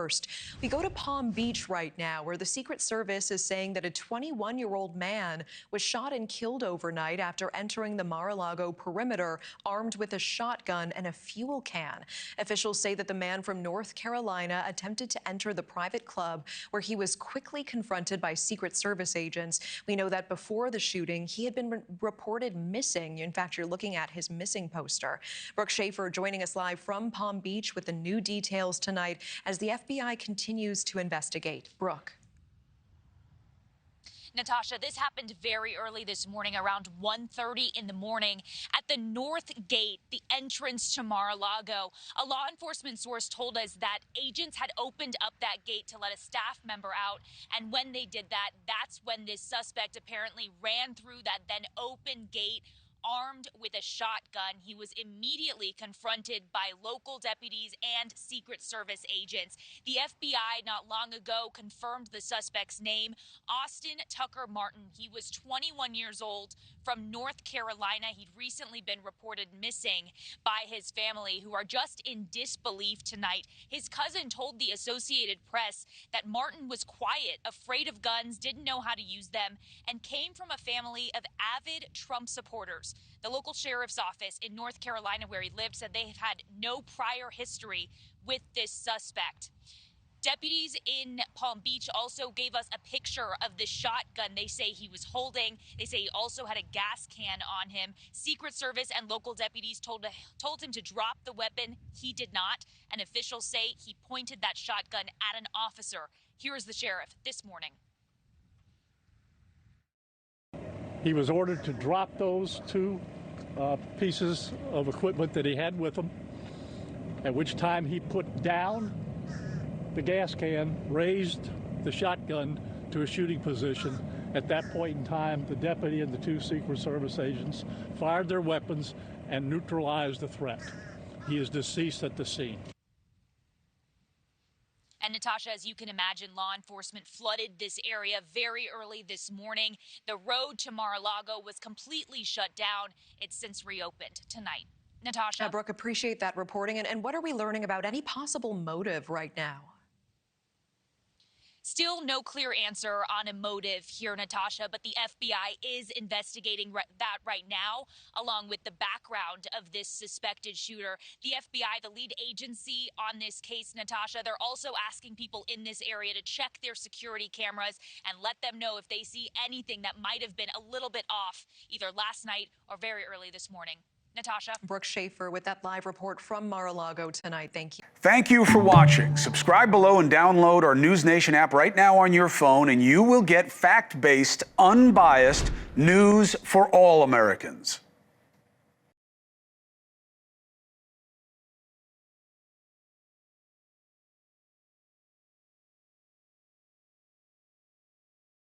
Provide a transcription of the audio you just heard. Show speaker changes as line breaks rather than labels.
first. We go to Palm Beach right now, where the Secret Service is saying that a 21-year-old man was shot and killed overnight after entering the Mar-a-Lago perimeter armed with a shotgun and a fuel can. Officials say that the man from North Carolina attempted to enter the private club, where he was quickly confronted by Secret Service agents. We know that before the shooting, he had been reported missing. In fact, you're looking at his missing poster. Brooke Schaefer joining us live from Palm Beach with the new details tonight as the FBI continues to investigate. Brooke.
Natasha, this happened very early this morning, around 1:30 in the morning at the North Gate, the entrance to Mar-a-Lago. A law enforcement source told us that agents had opened up that gate to let a staff member out. And when they did that, that's when this suspect apparently ran through that then open gate, armed with a shotgun. He was immediately confronted by local deputies and Secret Service agents. The FBI not long ago confirmed the suspect's name, Austin Tucker Martin. He was 21 years old, from North Carolina. He'd recently been reported missing by his family, who are just in disbelief tonight. His cousin told the Associated Press that Martin was quiet, afraid of guns, didn't know how to use them, and came from a family of avid Trump supporters. The local sheriff's office in North Carolina, where he lived, said they have had no prior history with this suspect. Deputies in Palm Beach also gave us a picture of the shotgun they say he was holding. They say he also had a gas can on him. Secret Service and local deputies told him to drop the weapon. He did not. And officials say he pointed that shotgun at an officer. Here is the sheriff this morning.
He was ordered to drop those two pieces of equipment that he had with him, at which time he put down the gas can, raised the shotgun to a shooting position. At that point in time, the deputy and the two Secret Service agents fired their weapons and neutralized the threat. He is deceased at the scene.
And Natasha, as you can imagine, law enforcement flooded this area very early this morning. The road to Mar-a-Lago was completely shut down. It's since reopened tonight. Natasha.
Brooke, appreciate that reporting. And what are we learning about any possible motive right now?
Still no clear answer on a motive here, Natasha, but the FBI is investigating that right now, along with the background of this suspected shooter. The FBI, the lead agency on this case, Natasha, they're also asking people in this area to check their security cameras and let them know if they see anything that might have been a little bit off, either last night or very early this morning. Natasha.
Brooke Schaefer with that live report from Mar-a-Lago tonight. Thank you.
Thank you for watching. Subscribe below and download our NewsNation app right now on your phone, and you will get fact-based, unbiased news for all Americans.